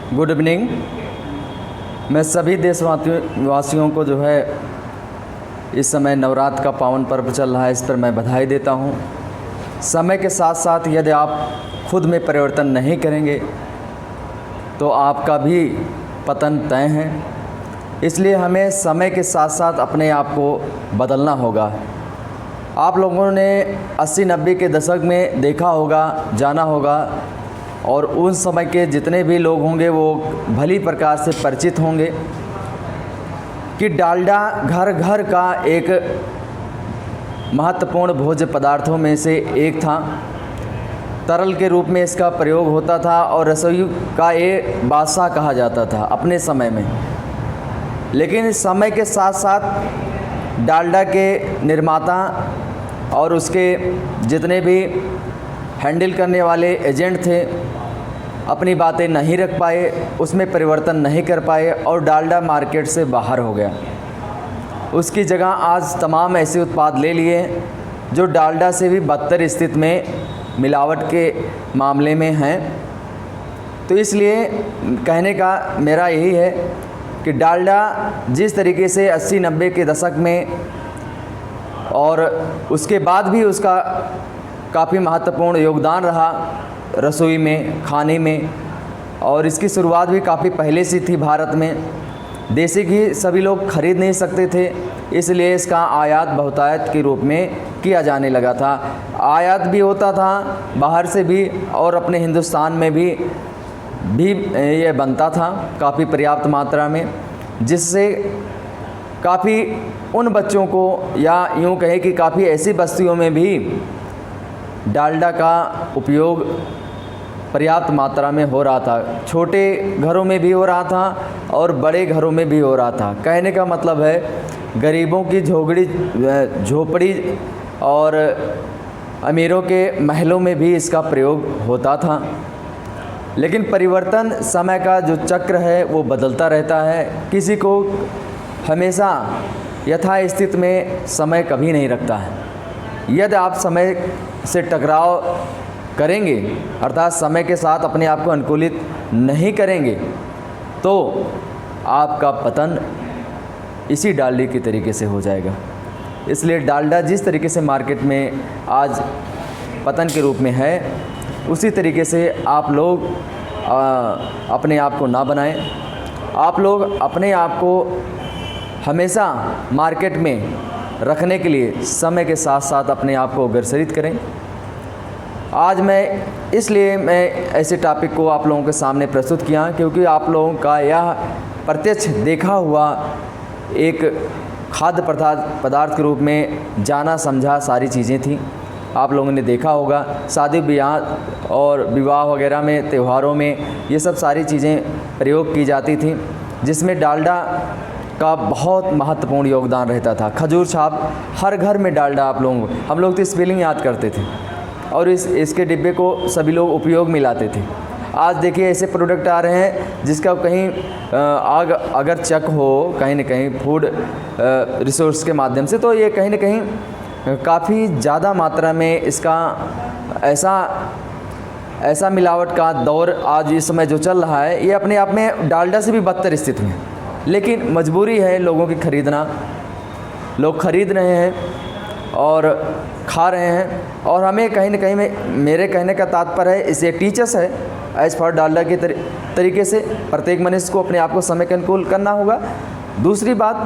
Good evening. मैं सभी देशवासियों को जो है इस समय नवरात्र का पावन पर्व चल रहा है, इस पर मैं बधाई देता हूँ। समय के साथ साथ यदि आप खुद में परिवर्तन नहीं करेंगे तो आपका भी पतन तय है। इसलिए हमें समय के साथ साथ अपने आप को बदलना होगा। आप लोगों ने 80-90 के दशक में देखा होगा, जाना होगा, और उस समय के जितने भी लोग होंगे वो भली प्रकार से परिचित होंगे कि डालडा घर घर का एक महत्वपूर्ण भोज्य पदार्थों में से एक था। तरल के रूप में इसका प्रयोग होता था और रसोई का ये बादशाह कहा जाता था अपने समय में। लेकिन इस समय के साथ साथ डालडा के निर्माता और उसके जितने भी हैंडल करने वाले एजेंट थे अपनी बातें नहीं रख पाए, उसमें परिवर्तन नहीं कर पाए और डालडा मार्केट से बाहर हो गया। उसकी जगह आज तमाम ऐसे उत्पाद ले लिए जो डालडा से भी बदतर स्थिति में मिलावट के मामले में हैं। तो इसलिए कहने का मेरा यही है कि डालडा जिस तरीके से 80-90 के दशक में और उसके बाद भी उसका काफ़ी महत्वपूर्ण योगदान रहा रसोई में, खाने में, और इसकी शुरुआत भी काफ़ी पहले से थी। भारत में देसी घी सभी लोग खरीद नहीं सकते थे, इसलिए इसका आयात बहुतायत के रूप में किया जाने लगा था। आयात भी होता था बाहर से भी और अपने हिंदुस्तान में भी ये बनता था काफ़ी पर्याप्त मात्रा में, जिससे काफ़ी उन बच्चों को, या यूँ कहें कि काफ़ी ऐसी बस्तियों में भी डालडा का उपयोग पर्याप्त मात्रा में हो रहा था। छोटे घरों में भी हो रहा था और बड़े घरों में भी हो रहा था। कहने का मतलब है गरीबों की झोपड़ी और अमीरों के महलों में भी इसका प्रयोग होता था। लेकिन परिवर्तन समय का जो चक्र है वो बदलता रहता है। किसी को हमेशा यथास्थिति में समय कभी नहीं रखता है। यदि आप समय से टकराव करेंगे, अर्थात समय के साथ अपने आप को अनुकूलित नहीं करेंगे, तो आपका पतन इसी डालडे के तरीके से हो जाएगा। इसलिए डालडा जिस तरीके से मार्केट में आज पतन के रूप में है, उसी तरीके से आप लोग अपने आप को ना बनाएं। आप लोग अपने आप को हमेशा मार्केट में रखने के लिए समय के साथ साथ अपने आप को अग्रसरित करें। आज मैं ऐसे टॉपिक को आप लोगों के सामने प्रस्तुत किया क्योंकि आप लोगों का यह प्रत्यक्ष देखा हुआ एक खाद्य पदार्थ के रूप में जाना समझा सारी चीज़ें थी। आप लोगों ने देखा होगा शादी ब्याह और विवाह वगैरह में, त्योहारों में ये सब सारी चीज़ें प्रयोग की जाती थी, जिसमें डालडा का बहुत महत्वपूर्ण योगदान रहता था। खजूर छाप हर घर में डालडा हम लोग तो स्पेलिंग याद करते थे और इसके डिब्बे को सभी लोग उपयोग में लाते थे। आज देखिए ऐसे प्रोडक्ट आ रहे हैं जिसका कहीं अगर चेक हो कहीं न कहीं फूड रिसोर्स के माध्यम से, तो ये कहीं न कहीं काफ़ी ज़्यादा मात्रा में इसका ऐसा मिलावट का दौर आज इस समय जो चल रहा है, ये अपने आप में डालडा से भी बदतर स्थिति में है। लेकिन मजबूरी है लोगों की खरीदना, लोग खरीद रहे हैं और खा रहे हैं। और हमें कहीं न कहीं मेरे कहने का तात्पर्य है, इसे टीचर्स है एज फॉर डालडा के तरीके से प्रत्येक मनुष्य को अपने आप को समय के अनुकूल करना होगा। दूसरी बात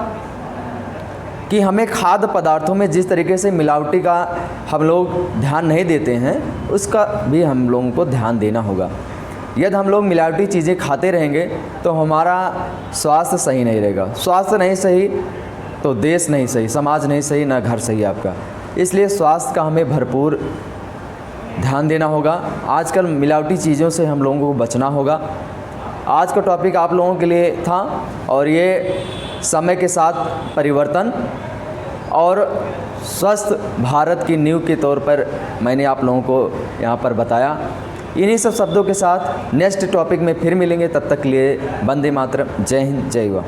कि हमें खाद्य पदार्थों में जिस तरीके से मिलावटी का हम लोग ध्यान नहीं देते हैं, उसका भी हम लोगों को ध्यान देना होगा। यदि हम लोग मिलावटी चीज़ें खाते रहेंगे तो हमारा स्वास्थ्य सही नहीं रहेगा। स्वास्थ्य नहीं सही तो देश नहीं सही, समाज नहीं सही, ना घर सही आपका। इसलिए स्वास्थ्य का हमें भरपूर ध्यान देना होगा। आजकल मिलावटी चीज़ों से हम लोगों को बचना होगा। आज का टॉपिक आप लोगों के लिए था और ये समय के साथ परिवर्तन और स्वस्थ भारत की नींव के तौर पर मैंने आप लोगों को यहाँ पर बताया। इन्हीं सब शब्दों के साथ नेक्स्ट टॉपिक में फिर मिलेंगे। तब तक के लिए वंदे मातरम। जय हिंद, जय युवा।